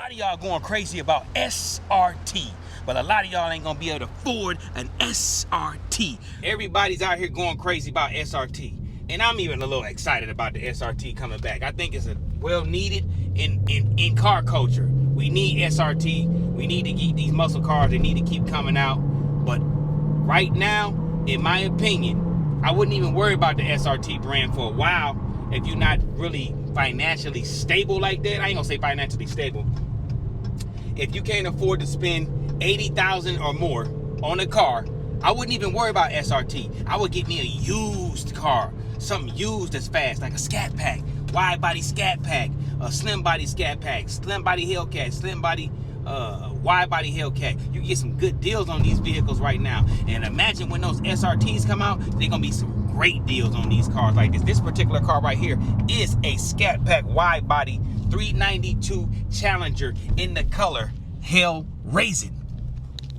lot of y'all going crazy about SRT, but a lot of y'all ain't gonna be able to afford an SRT. Everybody's out here going crazy about SRT, and I'm even a little excited about the SRT coming back. I think it's a well needed in car culture. We need SRT. We need to keep these muscle cars. They need to keep coming out. But right now, in my opinion, I wouldn't even worry about the SRT brand for a while if you're not really financially stable like that. I ain't gonna say financially stable. If you can't afford to spend $80,000 or more on a car, I wouldn't even worry about SRT. I would get me a used car, something used that's fast, like a Scat Pack, wide body Scat Pack, a slim body Scat Pack, slim body Hellcat, slim body wide body Hellcat. You can get some good deals on these vehicles right now. And imagine when those SRTs come out, they're gonna be some great deals on these cars like this. This particular car right here is a Scat Pack wide body 392 Challenger in the color Hell Raisin.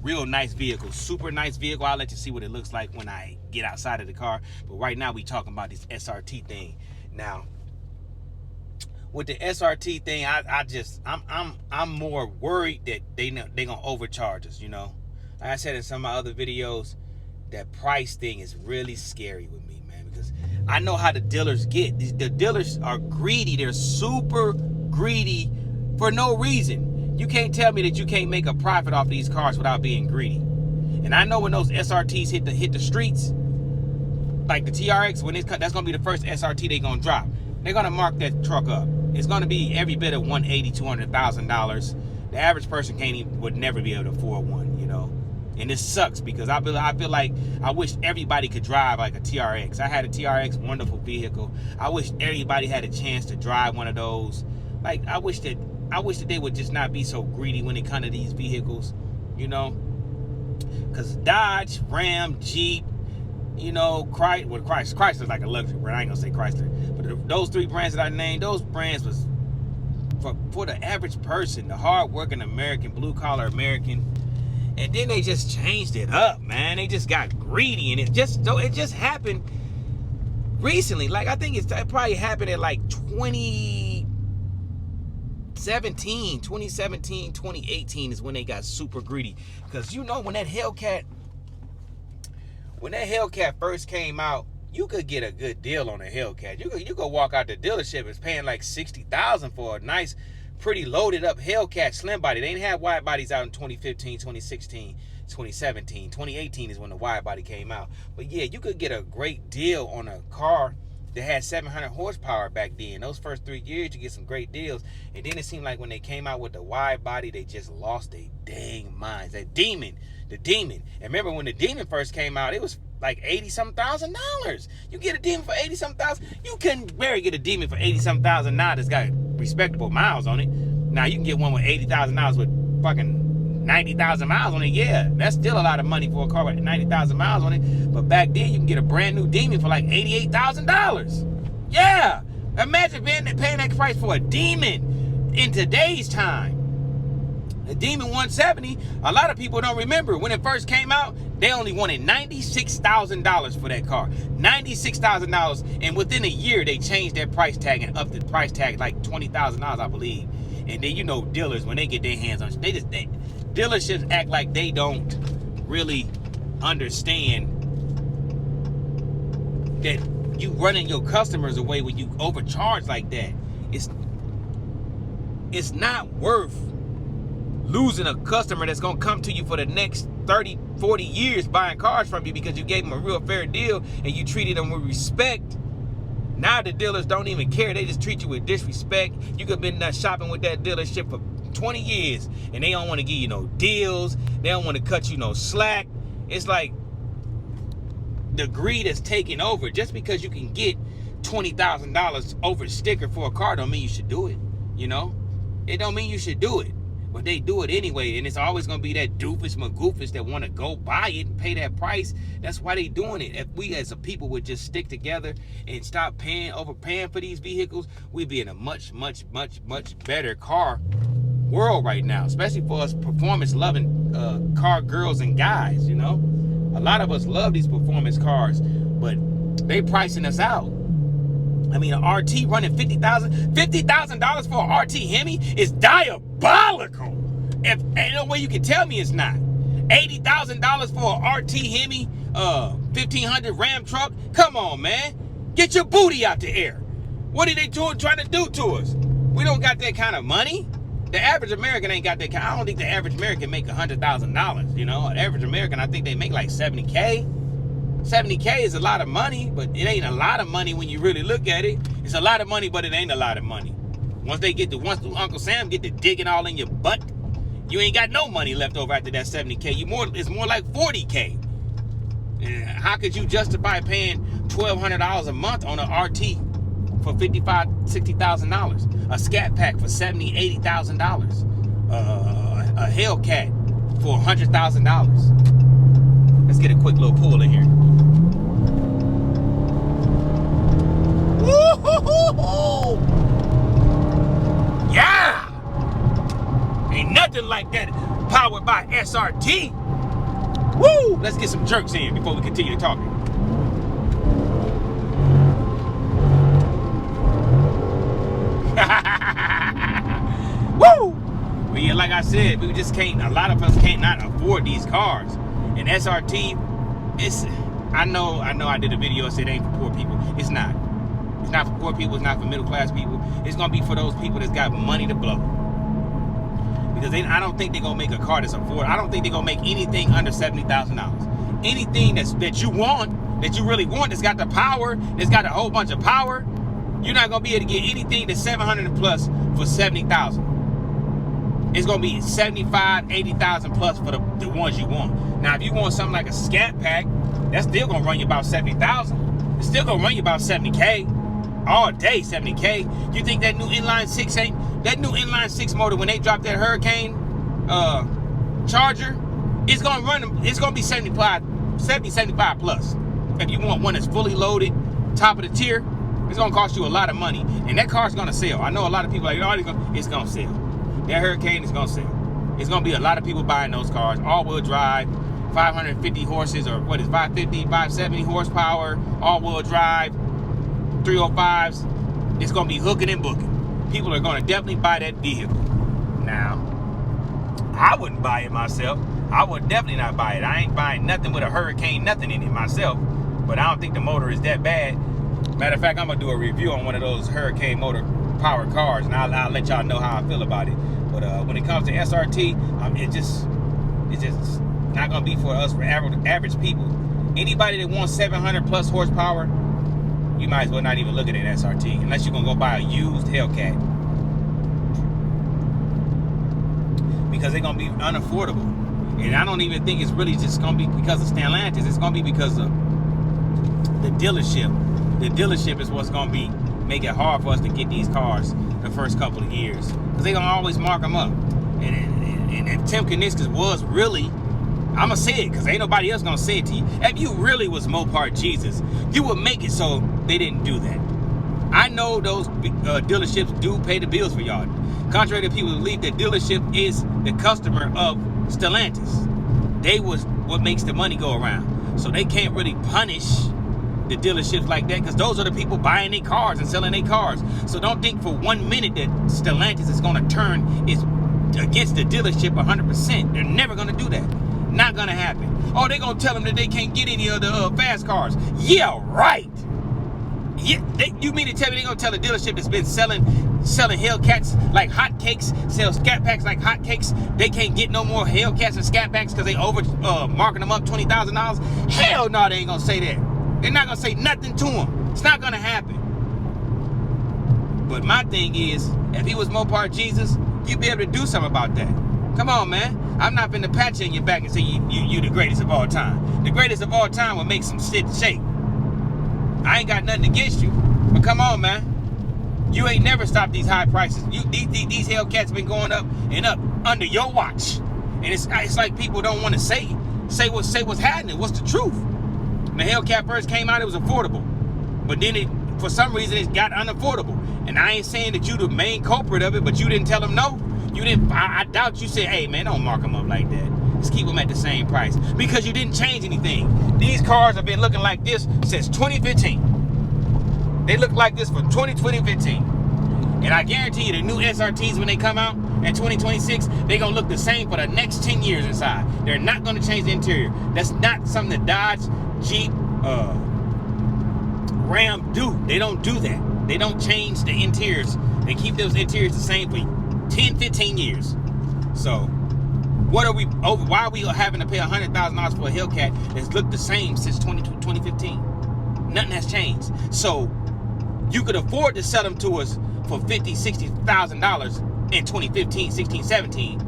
Real nice vehicle, super nice vehicle. I'll let you see what it looks like when I get outside of the car. But right now we talking about this SRT thing. Now, with the SRT thing, I'm more worried that they gonna overcharge us. You know, like I said in some of my other videos, that price thing is really scary with me, man, because I know how the dealers get. The dealers are greedy. They're super greedy for no reason. You can't tell me that you can't make a profit off these cars without being greedy. And I know when those SRTs hit the streets, like the TRX, when that's gonna be the first SRT they gonna drop. They're gonna mark that truck up. It's gonna be every bit of $180,000, $200,000. The average person would never be able to afford one, you know. And this sucks because I feel like I wish everybody could drive like a TRX. I had a TRX, wonderful vehicle. I wish everybody had a chance to drive one of those. Like I wish that they would just not be so greedy when it comes to these vehicles, you know. Because Dodge, Ram, Jeep, you know, Chrysler's like a luxury brand. I ain't gonna say Chrysler, but those three brands that I named, those brands was for the average person, the hard-working American, blue-collar American. And then they just changed it up, man. They just got greedy, and it just happened recently. Like I think it probably happened at like 2017, 2018 is when they got super greedy. Because you know when that Hellcat first came out, you could get a good deal on a Hellcat. You could walk out the dealership and paying like $60,000 for a nice, pretty loaded up Hellcat slim body. They didn't have wide bodies out in 2015, 2016, 2017. 2018 is when the wide body came out. But yeah, you could get a great deal on a car that had 700 horsepower back then. Those first 3 years, you get some great deals. And then it seemed like when they came out with the wide body, they just lost their dang minds. The Demon. And remember when the Demon first came out, it was like $80-some-thousand. You get a Demon for $80-some thousand. You can barely get a Demon for $80-some thousand now that's got respectable miles on it. Now you can get one with $80,000 with fucking 90,000 miles on it. Yeah, that's still a lot of money for a car with 90,000 miles on it. But back then you can get a brand new Demon for like $88,000. Yeah, imagine paying that price for a Demon in today's time. The Demon 170, a lot of people don't remember when it first came out. They only wanted $96,000 for that car. $96,000, and within a year they changed their price tag and upped the price tag like $20,000, I believe. And then you know dealers, when they get their hands on it, dealerships act like they don't really understand that you running your customers away when you overcharge like that. It's not worth losing a customer that's gonna come to you for the next 30, 40 years buying cars from you because you gave them a real fair deal and you treated them with respect. Now the dealers don't even care. They just treat you with disrespect. You could have been shopping with that dealership for 20 years and they don't want to give you no deals. They don't want to cut you no slack. It's like the greed is taking over. Just because you can get $20,000 over sticker for a car don't mean you should do it. You know, it don't mean you should do it. But they do it anyway, and it's always going to be that doofus magoofus that want to go buy it and pay that price. That's why they doing it. If we as a people would just stick together and stop overpaying for these vehicles, we'd be in a much, much, much, much better car world right now, especially for us performance-loving car girls and guys, you know? A lot of us love these performance cars, but they pricing us out. I mean, an RT running $50,000 for an RT Hemi is diabolical. diabolical. If ain't no way you can tell me it's not. $80,000 for an RT Hemi 1500 Ram truck? Come on, man. Get your booty out the air. What are they trying to do to us? We don't got that kind of money. The average American ain't got that kind. I don't think the average American make $100,000. You know, an average American, I think they make like 70K. 70K is a lot of money, but it ain't a lot of money when you really look at it. It's a lot of money, but it ain't a lot of money. Once Uncle Sam get to digging all in your butt, you ain't got no money left over after that 70K. It's more like 40K. How could you justify paying $1,200 a month on an RT for $55,000, $60,000? A Scat Pack for $70,000, $80,000? A Hellcat for $100,000? Let's get a quick little pull in here. Woo-hoo-hoo-hoo! Yeah! Ain't nothing like that powered by SRT. Woo! Let's get some jerks in before we continue talking. Woo! But yeah, like I said, we just can't, a lot of us can't not afford these cars. And SRT, I know I did a video and said it ain't for poor people. It's not. It's not for poor people, it's not for middle class people. It's gonna be for those people that's got money to blow. Because I don't think they're gonna make a car that's affordable. I don't think they're gonna make anything under $70,000. Anything that you want, that you really want, that's got the power, that's got a whole bunch of power, you're not gonna be able to get anything that's 700 and plus for 70,000. It's gonna be 75, 80,000 plus for the ones you want. Now, if you want something like a Scat Pack, that's still gonna run you about 70,000. It's still gonna run you about 70K. All day, 70K. You think that new inline 6 ain't, that new inline 6 motor, when they drop that Hurricane Charger, it's gonna run, it's gonna be 75 plus. If you want one that's fully loaded, top of the tier, it's gonna cost you a lot of money. And that car's gonna sell. I know a lot of people are like, oh, it's gonna sell. That Hurricane is gonna sell. It's gonna be a lot of people buying those cars. All-wheel drive, 550 horses, or what is 550, 570 horsepower, all-wheel drive, 305s. It's gonna be hooking and booking. People are gonna definitely buy that vehicle. Now, I wouldn't buy it myself. I would definitely not buy it. I ain't buying nothing with a Hurricane, nothing in it myself. But I don't think the motor is that bad. Matter of fact, I'm gonna do a review on one of those Hurricane motor powered cars, and I'll let y'all know how I feel about it. But when it comes to SRT, it's just not gonna be for us, for average people. Anybody that wants 700 plus horsepower, you might as well not even look at an SRT, unless you're gonna go buy a used Hellcat, because they're gonna be unaffordable. And I don't even think it's really just gonna be because of Stellantis. It's gonna be because of the dealership. The dealership is what's gonna be make it hard for us to get these cars the first couple of years, because they're gonna always mark them up. And if Tim Kuniskis was really, I'm gonna say it because ain't nobody else gonna say it to you, if you really was Mopar Jesus, you would make it so they didn't do that. I know those dealerships do pay the bills for y'all. Contrary to people who believe that dealership is the customer of Stellantis. They was what makes the money go around. So they can't really punish the dealerships like that, because those are the people buying their cars and selling their cars. So don't think for 1 minute that Stellantis is going to turn against the dealership 100%. They're never going to do that. Not going to happen. Oh, they're going to tell them that they can't get any of the fast cars. Yeah, right. Yeah, you mean to tell me they're going to tell a dealership that's been selling Hellcats like hotcakes, sell Scat Packs like hotcakes, they can't get no more Hellcats and Scat Packs because they marking them up $20,000? Hell no, they ain't going to say that. They're not going to say nothing to him. It's not going to happen. But my thing is, if he was Mopar Jesus, you'd be able to do something about that. Come on, man. I'm not finna pat you in your back and say you the greatest of all time. The greatest of all time will make some shit shake. I ain't got nothing against you. But come on, man. You ain't never stopped these high prices. These Hellcats been going up and up under your watch. And it's like people don't want to say what's happening. What's the truth? When the Hellcat first came out, it was affordable. But then for some reason, it got unaffordable. And I ain't saying that you the main culprit of it, but you didn't tell them no. You didn't. I doubt you said, hey, man, don't mark them up like that. Just keep them at the same price. Because you didn't change anything. These cars have been looking like this since 2015. They look like this for 2015. And I guarantee you the new SRTs, when they come out in 2026, they're going to look the same for the next 10 years inside. They're not going to change the interior. That's not something that Dodge, Jeep, Ram do. They don't do that. They don't change the interiors. They keep those interiors the same for 10, 15 years. So, what are we over? Why are we having to pay $100,000 for a Hellcat that's looked the same since 2015? Nothing has changed. So, you could afford to sell them to us for $50,000, $60,000 in 2015, 16, 17.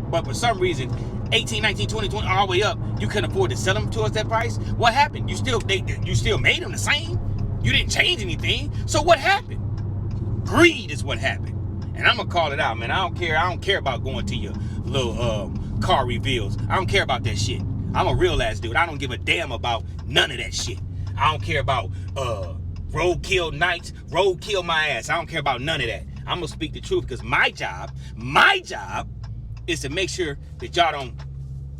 But for some reason, 18, 19, 20, 20, all the way up, you couldn't afford to sell them to us that price. What happened? You still made them the same. You didn't change anything. So what happened? Greed is what happened. And I'm gonna call it out, man. I don't care about going to your little car reveals. I don't care about that shit. I'm a real ass dude. I don't give a damn about none of that shit. I don't care about roadkill nights, roadkill my ass. I don't care about none of that. I'm gonna speak the truth because my job is to make sure that y'all don't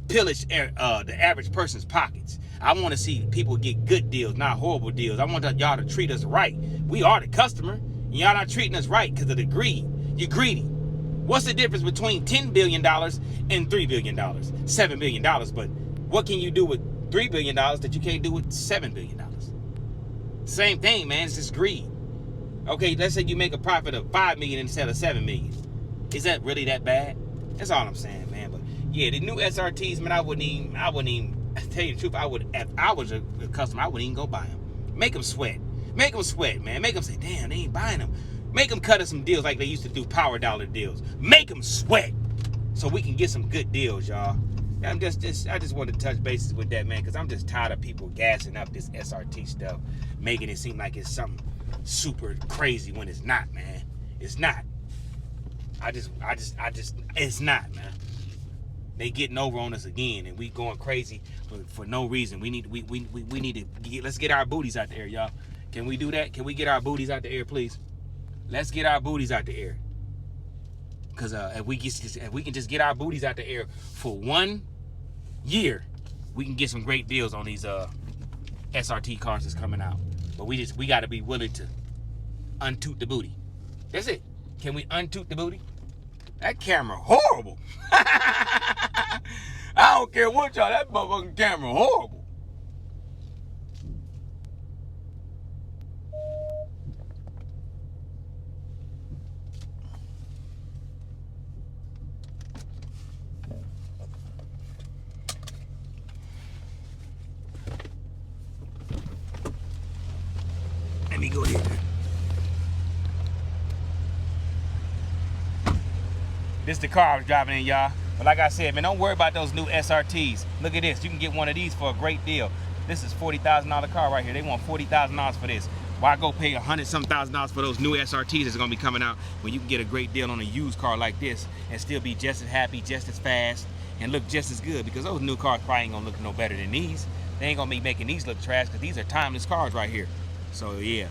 pillage the average person's pockets. I want to see people get good deals, not horrible deals. I want y'all to treat us right. We are the customer, and y'all not treating us right because of the greed. You're greedy. What's the difference between $10 billion and $3 billion? $7 billion, but what can you do with $3 billion that you can't do with $7 billion? Same thing, man. It's just greed. Okay, let's say you make a profit of $5 million instead of $7 million. Is that really that bad? That's all I'm saying, man. But yeah, the new SRTs, man, I wouldn't even tell you the truth. If I was a customer, I wouldn't even go buy them. Make them sweat. Make them sweat, man. Make them say, damn, they ain't buying them. Make them cut us some deals like they used to do power dollar deals. Make them sweat so we can get some good deals, y'all. I just wanted to touch bases with that, man, because I'm just tired of people gassing up this SRT stuff, making it seem like it's something super crazy when it's not, man. It's not. It's not, man. They getting over on us again, and we going crazy for no reason. We need to let's get our booties out the air, y'all. Can we do that? Can we get our booties out the air, please? Let's get our booties out the air. Cause if we can just get our booties out the air for 1 year, we can get some great deals on these SRT cars that's coming out. But we got to be willing to untoot the booty. That's it. Can we untoot the booty? That camera horrible. I don't care what y'all. That motherfucking camera horrible. Let me go here. This is the car I was driving in, y'all. But like I said, man, don't worry about those new SRTs. Look at this. You can get one of these for a great deal. This is $40,000 car right here. They want $40,000 for this. Why go pay $100,000 for those new SRTs that's gonna be coming out when you can get a great deal on a used car like this and still be just as happy, just as fast, and look just as good? Because those new cars probably ain't gonna look no better than these. They ain't gonna be making these look trash because these are timeless cars right here. So yeah.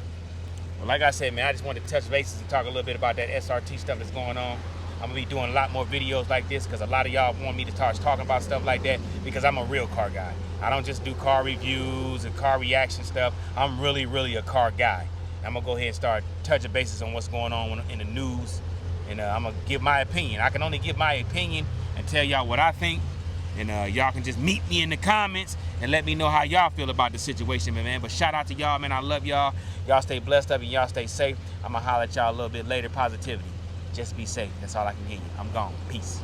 Well, like I said, man, I just wanted to touch bases and talk a little bit about that SRT stuff that's going on. I'm gonna be doing a lot more videos like this because a lot of y'all want me to start talking about stuff like that because I'm a real car guy. I don't just do car reviews and car reaction stuff. I'm really, really a car guy. I'm gonna go ahead and start touching bases on what's going on in the news, and I'm gonna give my opinion. I can only give my opinion and tell y'all what I think, and y'all can just meet me in the comments and let me know how y'all feel about the situation, man. But shout out to y'all, man. I love y'all. Y'all stay blessed up and y'all stay safe. I'm gonna holler at y'all a little bit later. Positivity. Just be safe. That's all I can hear you. I'm gone. Peace.